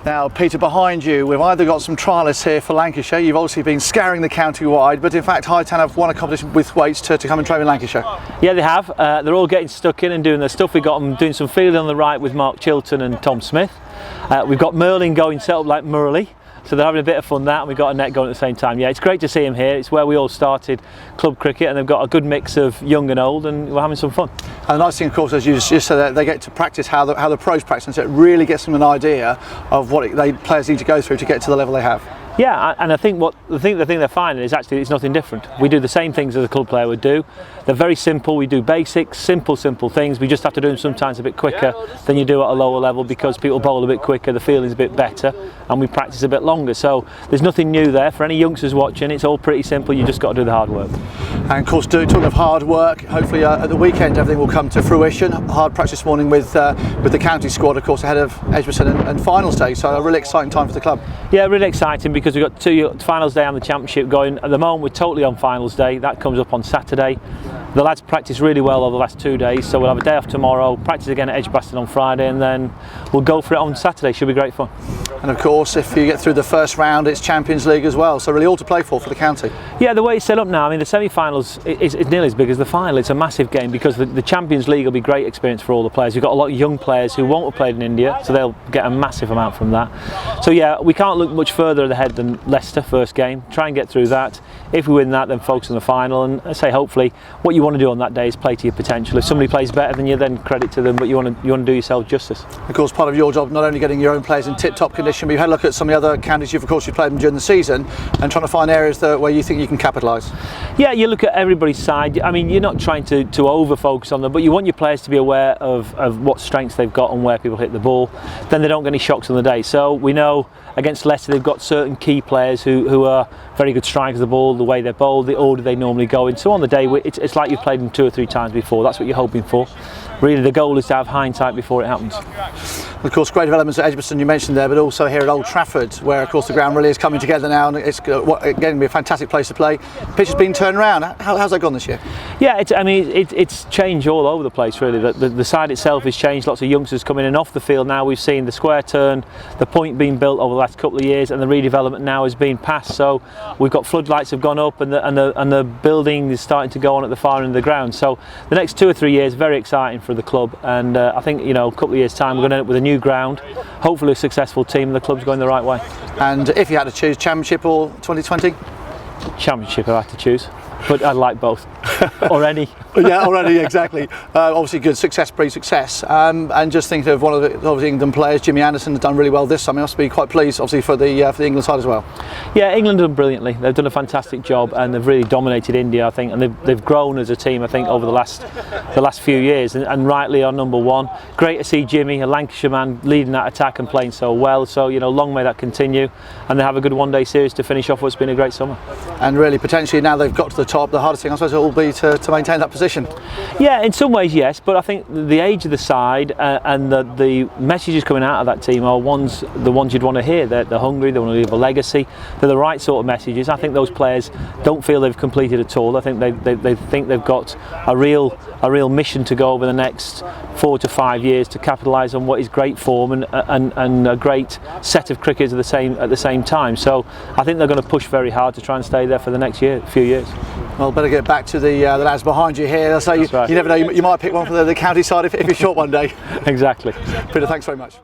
Now, Peter, behind you, we've either got some trialists here for Lancashire. You've obviously been scouring the county wide, but in fact, Hightown have won a competition with Thwaites to come and train in Lancashire. Yeah, they have. They're all getting stuck in and doing their stuff. We've got them doing some fielding on the right with Mark Chilton and Tom Smith. We've got Merlin going set up like Murley. So they're having a bit of fun that, and we've got a net going at the same time. Yeah, it's great to see them here. It's where we all started club cricket, and they've got a good mix of young and old, and we're having some fun. And the nice thing, of course, as you just said, that they get to practice how the pros practice, and so it really gets them an idea of what players need to go through to get to the level they have. Yeah, and I think the thing they're finding is actually it's nothing different. We do the same things as a club player would do. They're very simple. We do basics, simple things. We just have to do them sometimes a bit quicker than you do at a lower level because people bowl a bit quicker, the feeling's a bit better, and we practice a bit longer. So there's nothing new there. For any youngsters watching, it's all pretty simple. You just got to do the hard work. And of course, talking of hard work, hopefully at the weekend everything will come to fruition. Hard practice this morning with the county squad, of course, ahead of Edgbaston and finals day. So a really exciting time for the club. Yeah, really exciting because we've got 2 finals day and the championship going. At the moment, we're totally on finals day. That comes up on Saturday. The lads practice really well over the last 2 days, so we'll have a day off tomorrow, practice again at Edgbaston on Friday, and then we'll go for it on Saturday. Should be great fun. And of course, if you get through the first round, it's Champions League as well, so really all to play for the county. Yeah, the way it's set up now, I mean, the semi-finals is nearly as big as the final. It's a massive game because the Champions League will be a great experience for all the players. We've got a lot of young players who won't have played in India, so they'll get a massive amount from that. So yeah, we can't look much further ahead than Leicester first game. Try and get through that. If we win that, then focus on the final, and I say hopefully what you want to do on that day is play to your potential. If somebody plays better than you, then credit to them, but you want to do yourself justice. Of course, part of your job not only getting your own players in tip-top condition, but you've had a look at some of the other counties you've played them during the season and trying to find areas where you think you can capitalise. Yeah, you look at everybody's side. I mean, you're not trying to over-focus on them, but you want your players to be aware of what strengths they've got and where people hit the ball. Then they don't get any shocks on the day. So we know against Leicester they've got certain key players who are very good strikers of the ball, the way they bowl, the order they normally go in. So on the day, it's like you've played them 2 or 3 times before. That's what you're hoping for. Really, the goal is to have hindsight before it happens. Of course, great developments at Edgbaston you mentioned there, but also here at Old Trafford, where of course the ground really is coming together now, and it's again going to be a fantastic place to play. Pitch has been turned around. How's that gone this year? Yeah, it's changed all over the place really. The side itself has changed. Lots of youngsters coming in off the field now. We've seen the square turn, the point being built over the last couple of years, and the redevelopment now has been passed. So we've got floodlights have gone up, and the building is starting to go on at the far end of the ground. So the next 2 or 3 years, very exciting for the club, and I think a couple of years time we're going to end up with a new ground, hopefully a successful team, and the club's going the right way. And if you had to choose Championship or 2020? Championship I'd have to choose, but I'd like both. Or any. Yeah, already, exactly. Obviously good success breeds success, and just think of one of the England players, Jimmy Anderson, has done really well this summer. I must be quite pleased obviously for the England side as well. Yeah, England have done brilliantly. They've done a fantastic job, and they've really dominated India, I think, and they've grown as a team, I think, over the last few years, and rightly are number one. Great to see Jimmy, a Lancashire man, leading that attack and playing so well. So long may that continue, and they have a good one-day series to finish off what's been a great summer. And really, potentially now they've got to the top, the hardest thing I suppose it will be to maintain that position. Yeah, in some ways yes, but I think the age of the side and the messages coming out of that team are the ones you'd want to hear. They're hungry, they want to leave a legacy, they're the right sort of messages. I think those players don't feel they've completed at all. I think they think they've got a real mission to go over the next 4 to 5 years to capitalise on what is great form and a great set of cricketers at the same time. So I think they're going to push very hard to try and stay there for the next few years. Well, better get back to the lads behind you here. So you never know, you might pick one for the county side if you're short one day. Exactly. Peter, thanks very much.